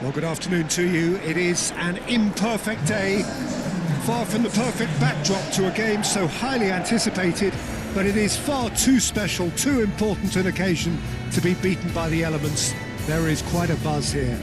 Well, good afternoon to you. It is an imperfect day, far from the perfect backdrop to a game so highly anticipated, but it is far too special, too important an occasion to be beaten by the elements. There is quite a buzz here.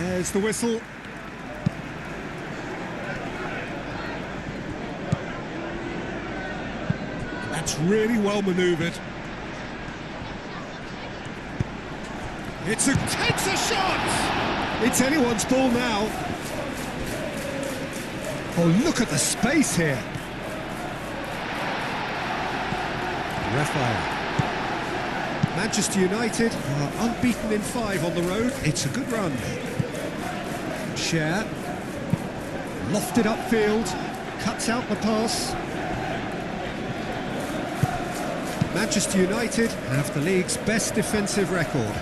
There's the whistle. That's really well manoeuvred. Takes a shot! It's anyone's ball now. Oh, look at the space here. Raphael. Manchester United are unbeaten in 5 on the road. It's a good run. Share, lofted upfield, cuts out the pass. Manchester United have the league's best defensive record.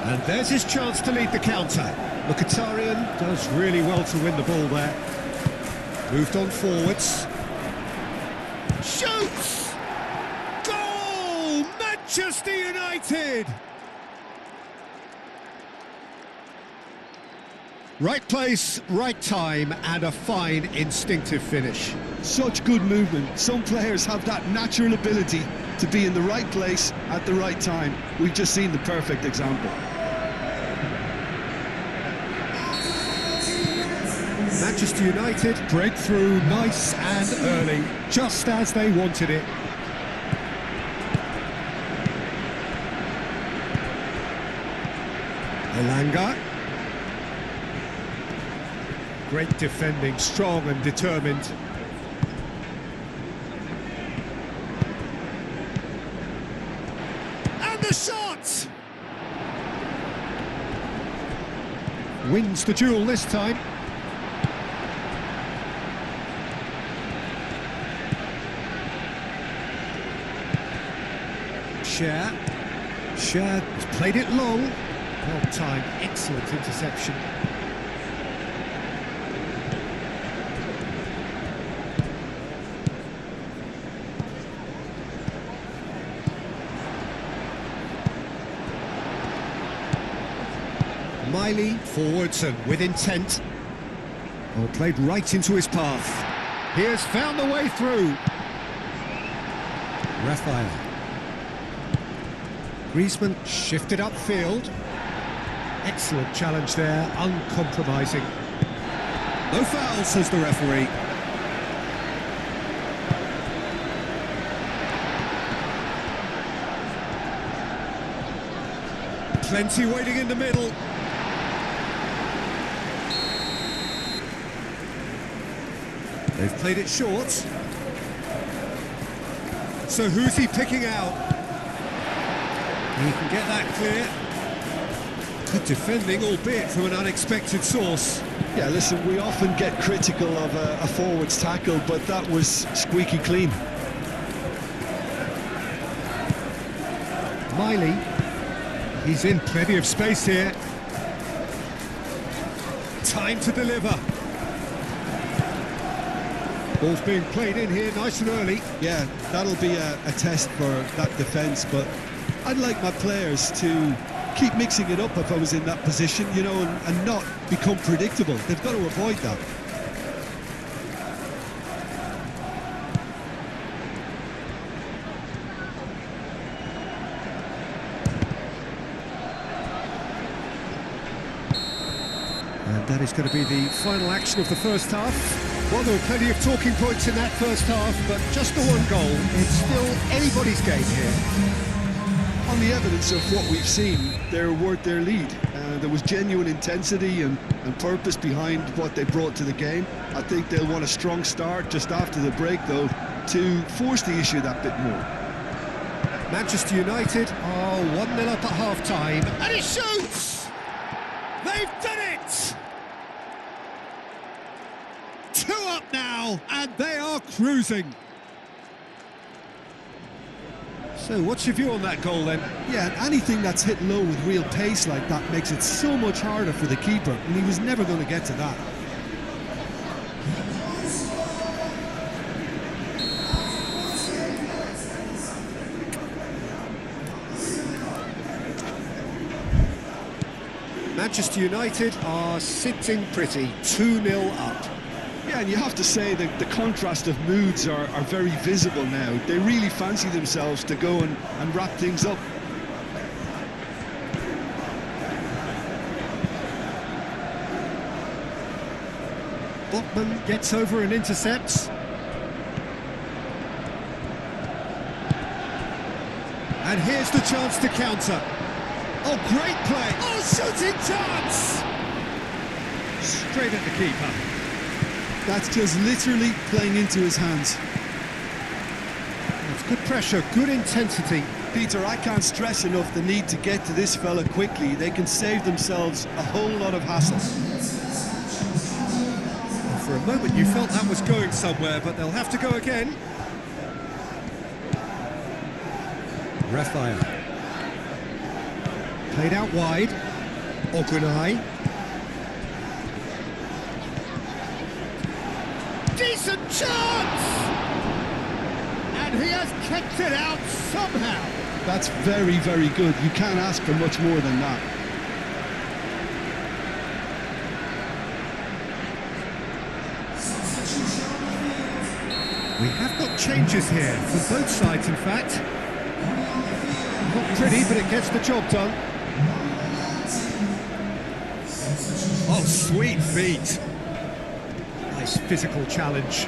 And there's his chance to lead the counter. Mkhitaryan does really well to win the ball there. Moved on forwards. Shoots! Goal! Manchester United! Right place, right time, and a fine instinctive finish. Such good movement. Some players have that natural ability to be in the right place at the right time. We've just seen the perfect example. Manchester United break through nice and early, just as they wanted it. Elanga. Great defending, strong and determined. And the shot! Wins the duel this time. Share has played it long. Well timed, excellent interception. Miley forwards and with intent. Oh, played right into his path. He has found the way through. Raphael. Griezmann shifted upfield. Excellent challenge there, uncompromising. No foul, says the referee. Plenty waiting in the middle. They've played it short. So who's he picking out? He can get that clear. Good defending, albeit from an unexpected source. Yeah, listen, we often get critical of a forward's tackle, but that was squeaky clean. Miley. He's in plenty of space here. Time to deliver. Ball's being played in here nice and early. Yeah, that'll be a test for that defence, but I'd like my players to keep mixing it up if I was in that position, you know, and not become predictable. They've got to avoid that. And that is going to be the final action of the first half. Well, there were plenty of talking points in that first half, but just the one goal. It's still anybody's game here. On the evidence of what we've seen, they're worth their lead. There was genuine intensity and purpose behind what they brought to the game. I think they'll want a strong start just after the break, though, to force the issue that bit more. Manchester United are 1-0 up at half-time, and he shoots! They've done it! 2 up now, and they are cruising. So what's your view on that goal then? Yeah, anything that's hit low with real pace like that makes it so much harder for the keeper, and he was never going to get to that. Manchester United are sitting pretty, 2-0 up. Yeah, and you have to say that the contrast of moods are very visible now. They really fancy themselves to go and wrap things up. Botman gets over and intercepts. And here's the chance to counter. Oh, great play! Oh, shooting chance! Straight at the keeper. That's just literally playing into his hands. It's good pressure, good intensity. Peter, I can't stress enough the need to get to this fella quickly. They can save themselves a whole lot of hassle. For a moment you felt that was going somewhere, but they'll have to go again. Raphael. Played out wide. Ogunai. Decent chance! And he has kept it out somehow. That's very, very good. You can't ask for much more than that. We have got changes here, for both sides in fact. Not pretty, but it gets the job done. Oh, sweet feet. Nice physical challenge.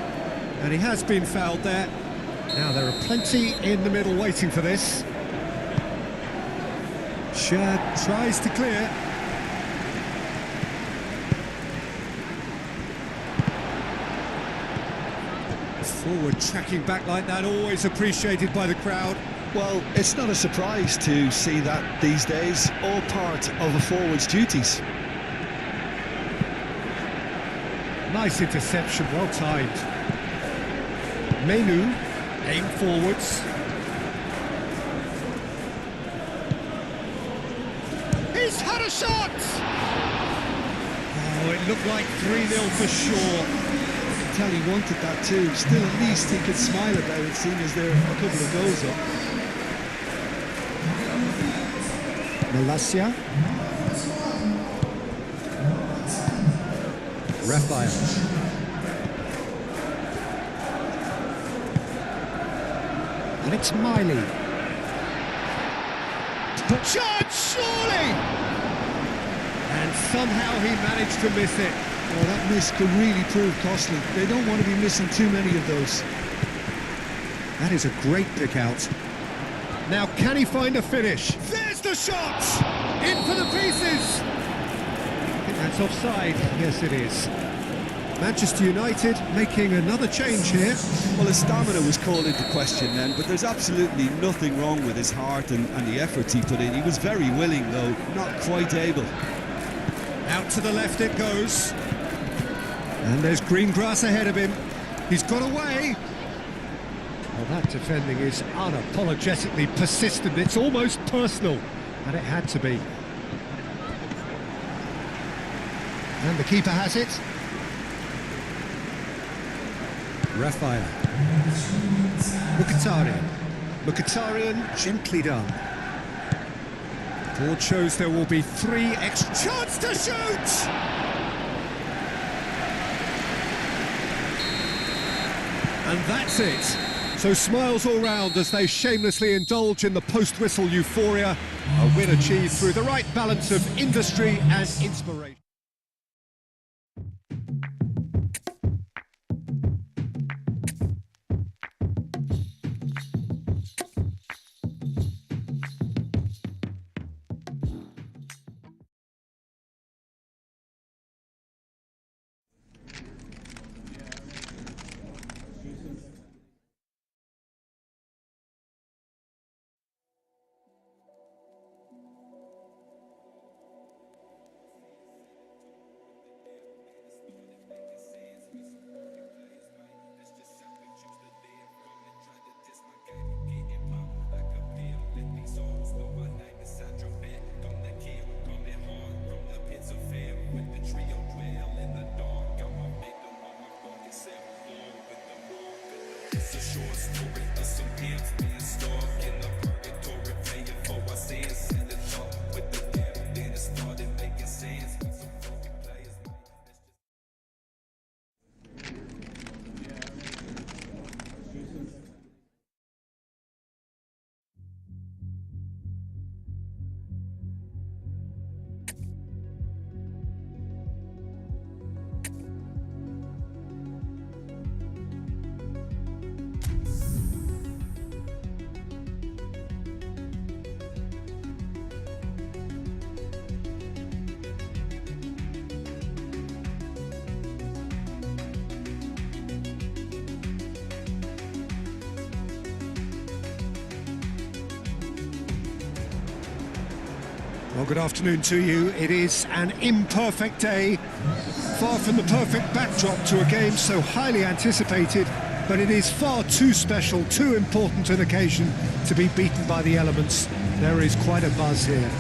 And he has been fouled there. Now there are plenty in the middle waiting for this. Shad tries to clear. Forward tracking back like that, always appreciated by the crowd. Well, it's not a surprise to see that these days, all part of a forward's duties. Nice interception, well timed. Menu, aim forwards. He's had a shot! Oh, it looked like 3-0 for sure. Tell he wanted that too. Still, at least he could smile about it, seeing as there are a couple of goals up. Malacia. Raphael. And it's Miley. Shot, surely! And somehow he managed to miss it. Well, that miss could really prove costly. They don't want to be missing too many of those. That is a great pick out. Now, can he find a finish? There's the shot! In for the pieces! I think that's offside. Yes, it is. Manchester United making another change here. Well, his stamina was called into question then, but there's absolutely nothing wrong with his heart and the efforts he put in. He was very willing, though, not quite able. Out to the left it goes. And there's green grass ahead of him. He's got away. Well, that defending is unapologetically persistent. It's almost personal, and it had to be. And the keeper has it. Raphael. Mkhitaryan. Mkhitaryan, gently done. Board shows there will be 3 extra... Chance to shoot! And that's it. So smiles all round as they shamelessly indulge in the post-whistle euphoria. A win achieved through the right balance of industry and inspiration. It's a short story of some pimps being stuck in the purgatory, paying for our sins. Send it up with the devil, then it started making sense. Some funky players, Well, good afternoon to you. It is an imperfect day, far from the perfect backdrop to a game so highly anticipated, but it is far too special, too important an occasion to be beaten by the elements. There is quite a buzz here.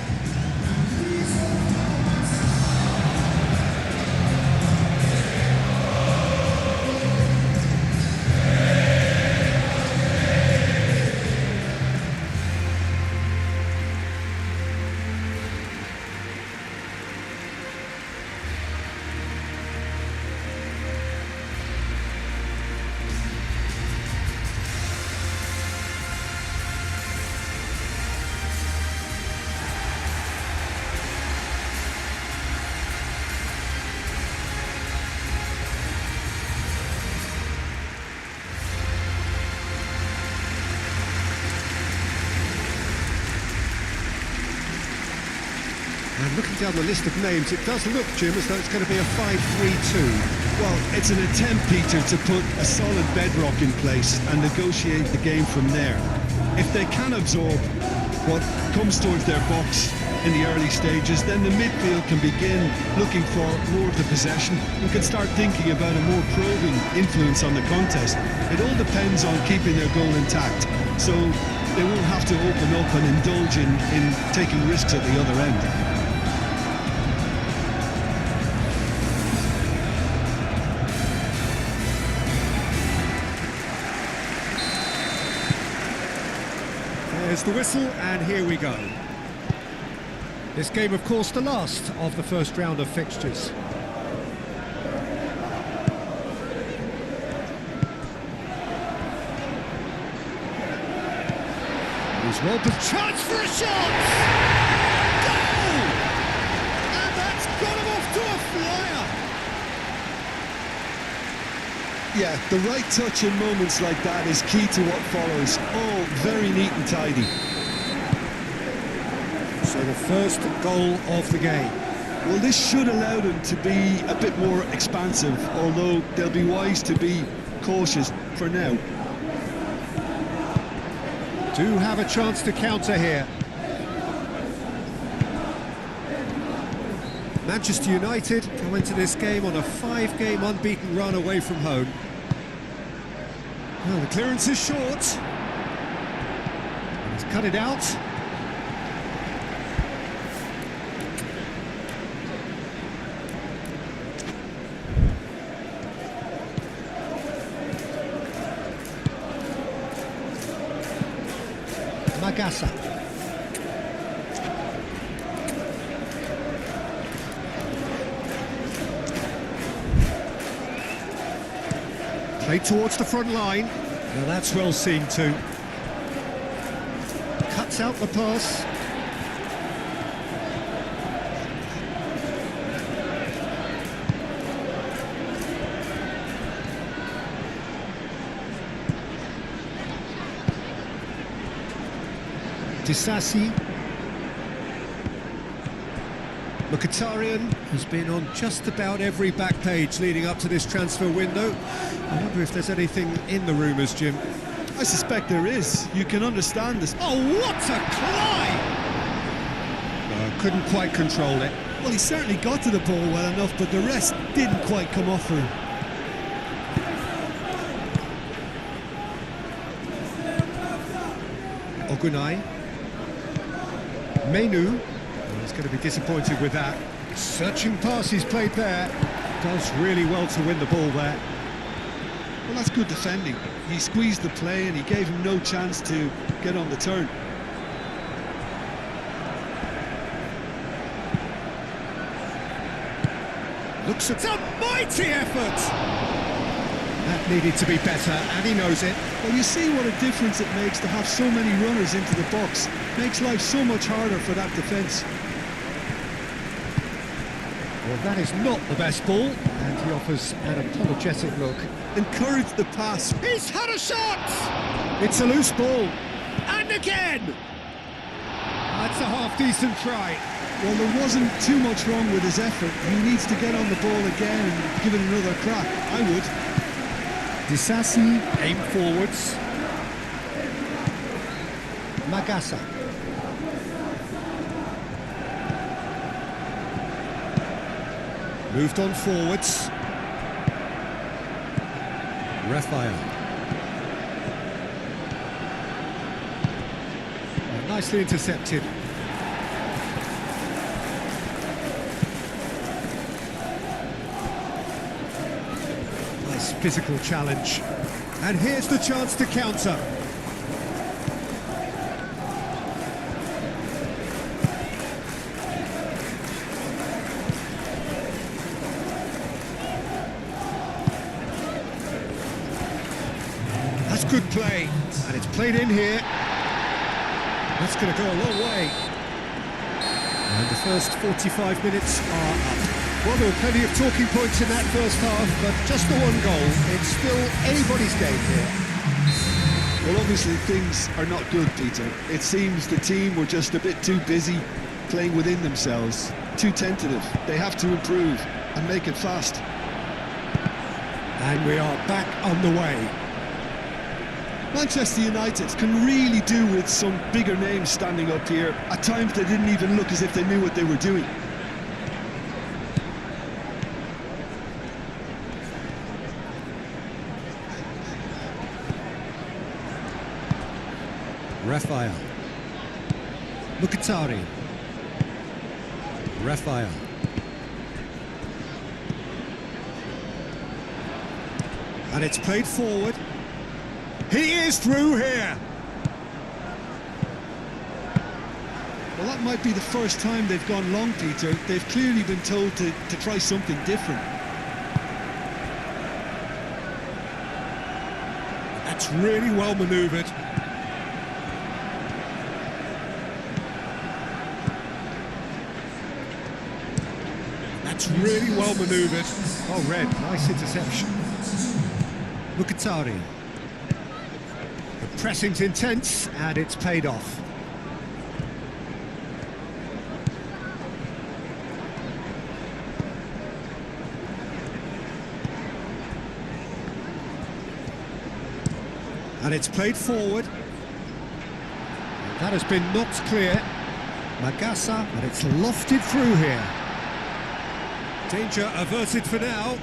And looking down the list of names, it does look, Jim, as though it's going to be a 5-3-2. Well, it's an attempt, Peter, to put a solid bedrock in place and negotiate the game from there. If they can absorb what comes towards their box in the early stages, then the midfield can begin looking for more of the possession and can start thinking about a more probing influence on the contest. It all depends on keeping their goal intact, so they won't have to open up and indulge in taking risks at the other end. There's the whistle, and here we go. This game, of course, the last of the first round of fixtures. He's rolled the chance for a shot! Goal! And that's got him off to a flyer! Yeah, the right touch in moments like that is key to what follows. All very neat and tidy. So the first goal of the game. Well, this should allow them to be a bit more expansive, although they'll be wise to be cautious for now. Do have a chance to counter here. Manchester United come into this game on a 5-game unbeaten run away from home. Well, the clearance is short. He's cut it out. Magasa. Played towards the front line. Now that's well seen too. Cuts out the pass. Disasi. Mkhitaryan has been on just about every back page leading up to this transfer window. I wonder if there's anything in the rumours, Jim. I suspect there is. You can understand this. Oh, what a climb! No, couldn't quite control it. Well, he certainly got to the ball well enough, but the rest didn't quite come off for him. Ogunai. Menu. Well, he's going to be disappointed with that. Searching pass he's played there. Does really well to win the ball there. Well, that's good defending. He squeezed the play and he gave him no chance to get on the turn. Looks at a mighty effort! That needed to be better, and he knows it. Well, you see what a difference it makes to have so many runners into the box. Makes life so much harder for that defence. Well, that is not the best ball, and he offers an apologetic look. Encourage the pass. He's had a shot! It's a loose ball. And again! That's a half-decent try. Well, there wasn't too much wrong with his effort. He needs to get on the ball again and give it another crack. I would. Disasi, aim forwards. Magasa. Moved on forwards. Raphael. Nicely intercepted. Nice physical challenge. And here's the chance to counter. That's good play. And it's played in here. That's going to go a long way. And the first 45 minutes are up. Well, there were plenty of talking points in that first half, but just the one goal. It's still anybody's game here. Well, obviously things are not good, Peter. It seems the team were just a bit too busy playing within themselves, too tentative. They have to improve and make it fast. And we are back on the way. Manchester United can really do with some bigger names standing up here. At times they didn't even look as if they knew what they were doing. Raphael. Mkhitaryan. Raphael. And it's played forward. He is through here. Well, that might be the first time they've gone long, Peter. They've clearly been told to try something different. That's really well manoeuvred. That's really well manoeuvred. Oh, Red, nice interception. Mkhitaryan. The pressing's intense, and it's paid off. And it's played forward. That has been knocked clear. Magassa, but it's lofted through here. Danger averted for now.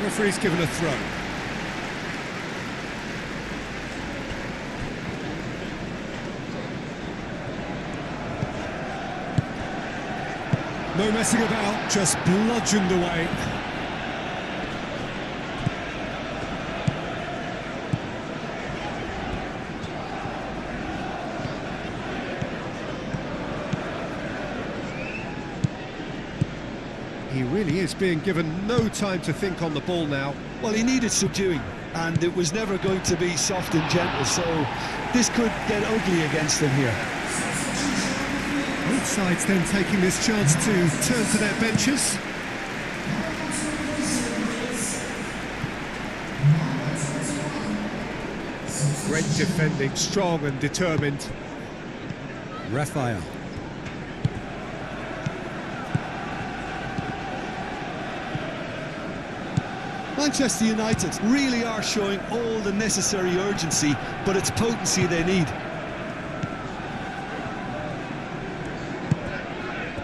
Referee's given a throw. No messing about, just bludgeoned away. He really is being given no time to think on the ball now. Well, he needed subduing, and it was never going to be soft and gentle, so this could get ugly against them here. Both sides then taking this chance to turn to their benches. Great defending, strong and determined. Raphael. Manchester United really are showing all the necessary urgency, but it's potency they need.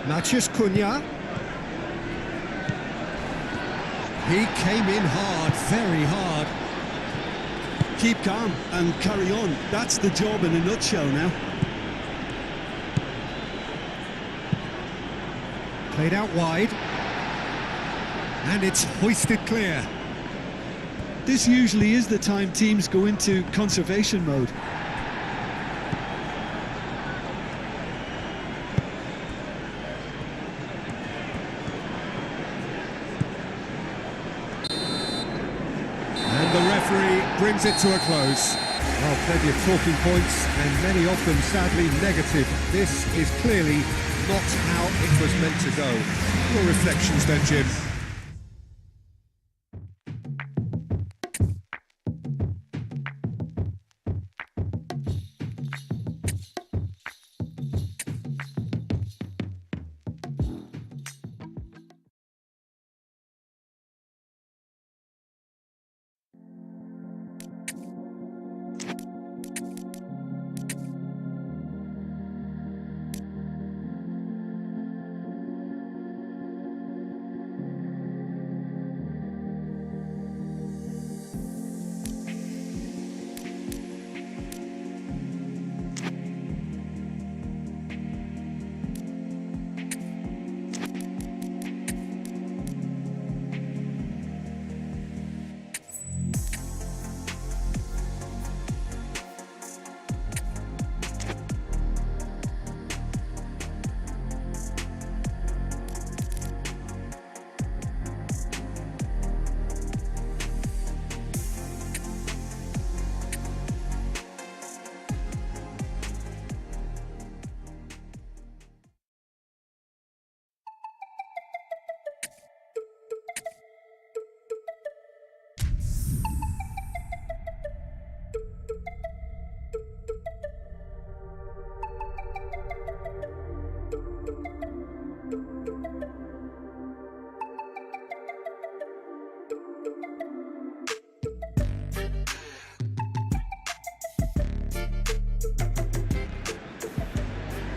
Matheus Cunha. He came in hard, very hard. Keep calm and carry on. That's the job in a nutshell now. Played out wide. And it's hoisted clear. This usually is the time teams go into conservation mode. And the referee brings it to a close. Well, plenty of talking points, and many of them sadly negative. This is clearly not how it was meant to go. Your reflections then, Jim?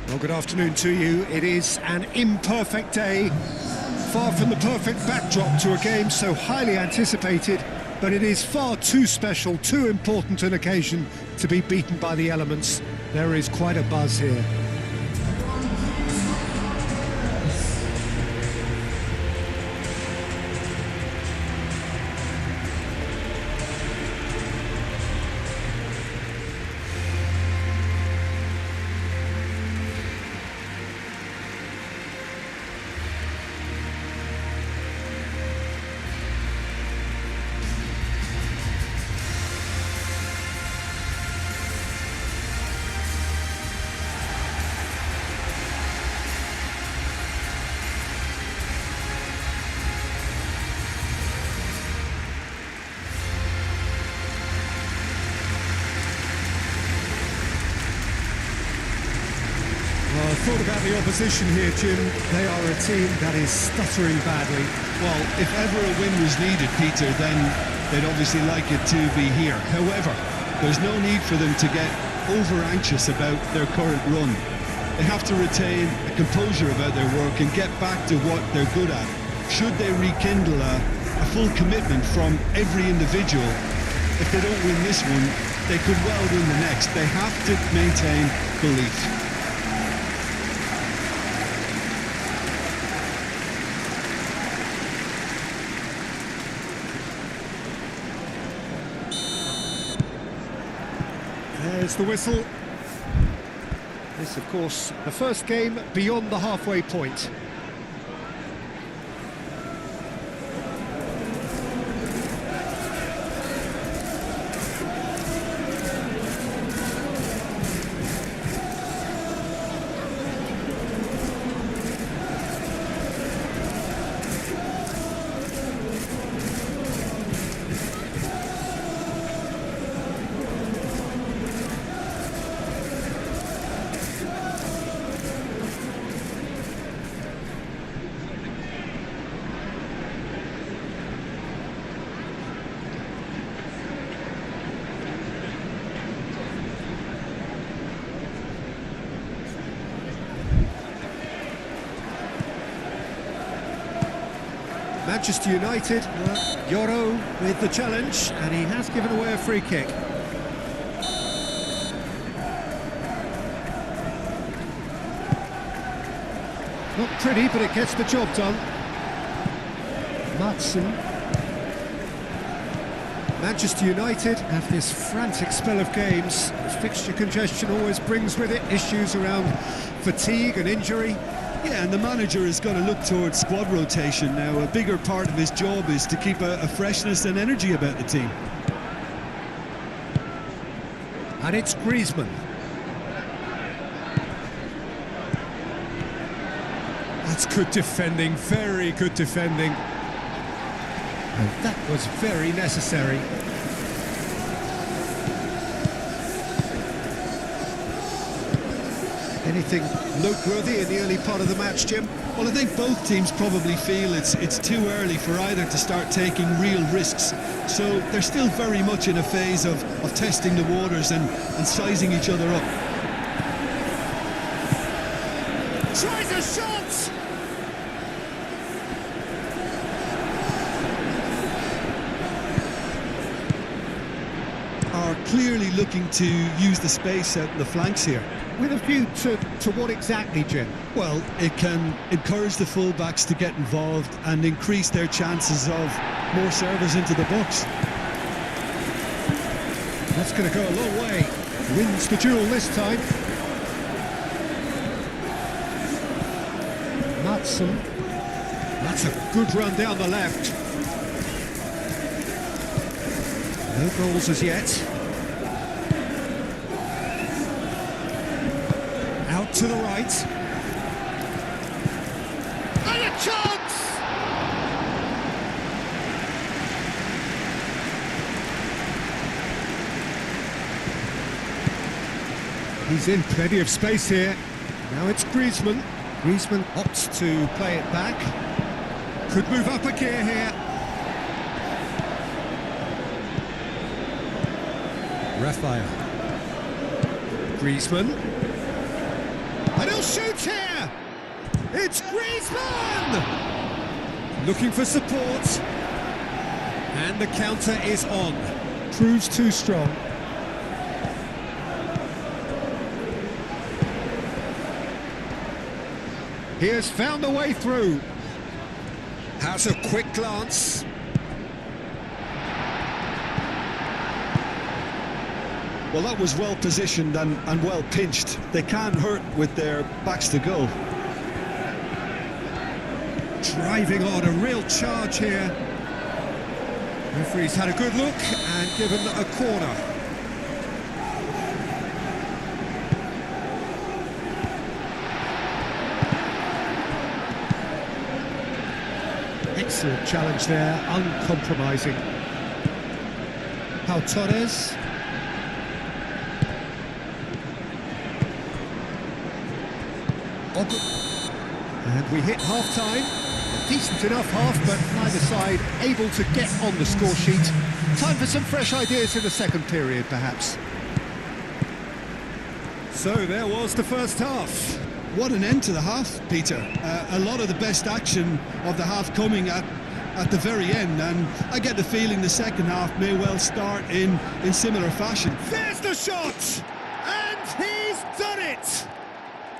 Well, good afternoon to you. It is an imperfect day, far from the perfect backdrop to a game so highly anticipated, but it is far too special, too important an occasion to be beaten by the elements. There is quite a buzz here. thought about the opposition here, Jim? They are a team that is stuttering badly. Well, if ever a win was needed, Peter, then they'd obviously like it to be here. However, there's no need for them to get over-anxious about their current run. They have to retain a composure about their work and get back to what they're good at. Should they rekindle a full commitment from every individual, if they don't win this one, they could well win the next. They have to maintain belief. There's the whistle. This, of course, the first game beyond the halfway point. Manchester United, Yoro with the challenge, and he has given away a free kick. Not pretty, but it gets the job done. Matson. Manchester United have this frantic spell of games. Fixture congestion always brings with it issues around fatigue and injury. Yeah, and the manager is going to look towards squad rotation now. A bigger part of his job is to keep a freshness and energy about the team. And it's Griezmann. That's good defending, very good defending. And that was very necessary. Anything noteworthy in the early part of the match, Jim? Well, I think both teams probably feel it's too early for either to start taking real risks. So they're still very much in a phase of testing the waters and sizing each other up. Tries a shot! Are clearly looking to use the space out in the flanks here. With a view to what exactly, Jim? Well, it can encourage the full-backs to get involved and increase their chances of more servers into the box. That's going to go a long way. Wins the duel this time. Matson. That's a good run down the left. No goals as yet. Out to the right. And a chance! He's in plenty of space here. Now it's Griezmann. Griezmann opts to play it back. Could move up a gear here. Raphael. Griezmann. And he'll shoot here! It's Griezmann! Looking for support. And the counter is on. Proves too strong. He has found a way through. Has a quick glance. Well, that was well positioned and well pinched. They can't hurt with their backs to goal. Driving on, a real charge here. Referee's had a good look and given a corner. Excellent challenge there, uncompromising. Pau Torres. And we hit half-time. A decent enough half, but neither side able to get on the score sheet. Time for some fresh ideas in the second period, perhaps. So there was the first half. What an end to the half, Peter. A lot of the best action of the half coming at the very end, and I get the feeling the second half may well start in similar fashion. There's the shot! And he's done it!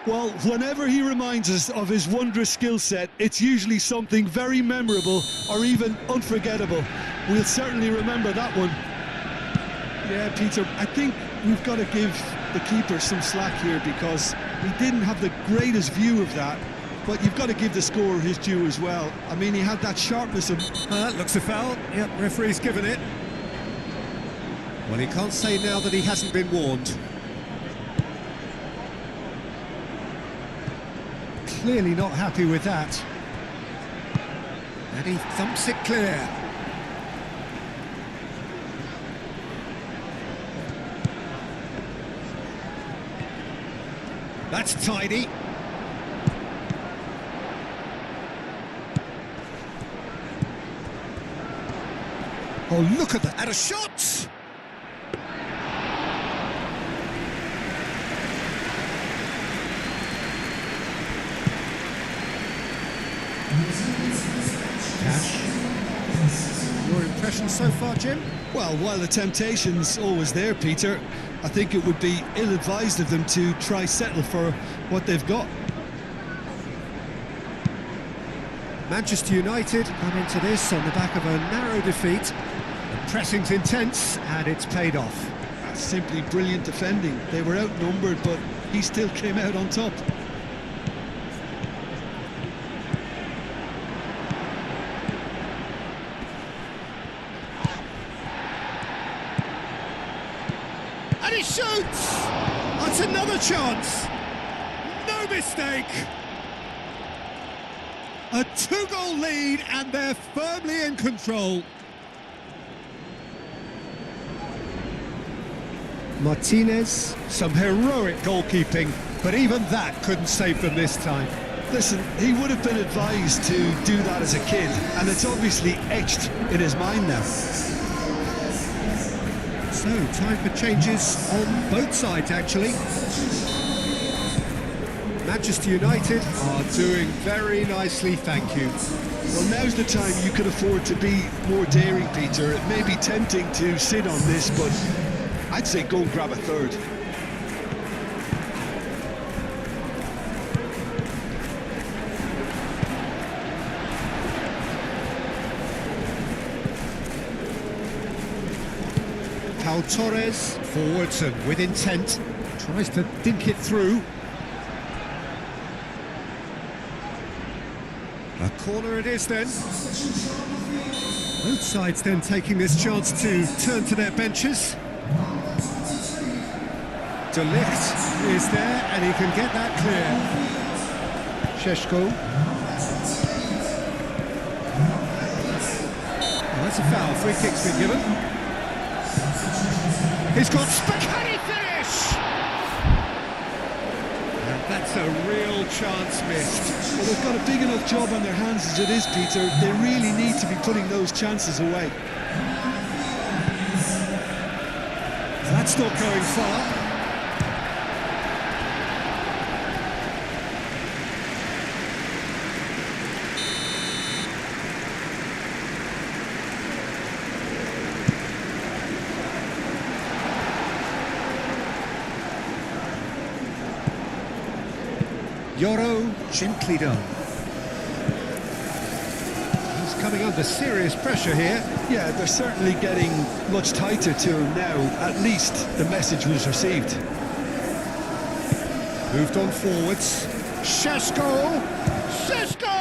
Well, whenever he reminds us of his wondrous skill set, it's usually something very memorable or even unforgettable. We'll certainly remember that one. Yeah, Peter, I think we've got to give the keeper some slack here because he didn't have the greatest view of that, but you've got to give the scorer his due as well. I mean, he had that sharpness of... That looks a foul. Yep, referee's given it. Well, he can't say now that he hasn't been warned. Clearly not happy with that. And he thumps it clear. That's tidy. Oh, look at that. And a shot! Your impression so far, Jim? Well, while the temptation's always there, Peter, I think it would be ill-advised of them to try settle for what they've got. Manchester United come into this on the back of a narrow defeat. The pressing's intense, and it's paid off. That's simply brilliant defending. They were outnumbered, but he still came out on top. And he shoots! That's another chance! No mistake! A two-goal lead, and they're firmly in control. Martinez, some heroic goalkeeping, but even that couldn't save them this time. Listen, he would have been advised to do that as a kid, and it's obviously etched in his mind now. So, time for changes on both sides, actually. Manchester United are doing very nicely, thank you. Well, now's the time you could afford to be more daring, Peter. It may be tempting to sit on this, but I'd say go and grab a third. Pau Torres forwards and with intent, tries to dink it through. A corner it is then. Both sides then taking this chance to turn to their benches. De Ligt is there and he can get that clear. Šeško. Well, that's a foul, free kick's been given. He's got spaghetti finish! And that's a real chance missed. Well, they've got a big enough job on their hands as it is, Peter. They really need to be putting those chances away. That's not going far. Yoro gently done. He's coming under serious pressure here. Yeah, they're certainly getting much tighter to him now. At least the message was received. Moved on forwards. Šeško! Šeško!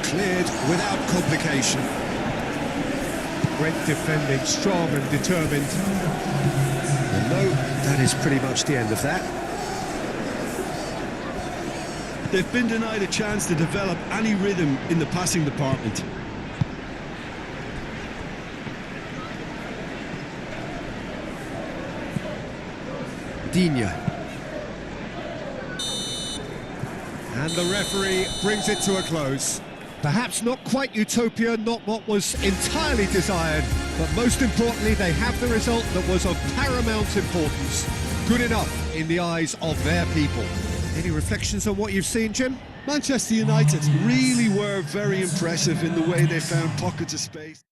Cleared without complication. Great defending, strong and determined. And no, that is pretty much the end of that. They've been denied a chance to develop any rhythm in the passing department. Digne. And the referee brings it to a close. Perhaps not quite utopia, not what was entirely desired, but most importantly, they have the result that was of paramount importance. Good enough in the eyes of their people. Any reflections on what you've seen, Jim? Manchester United really were very impressive in the way they found pockets of space.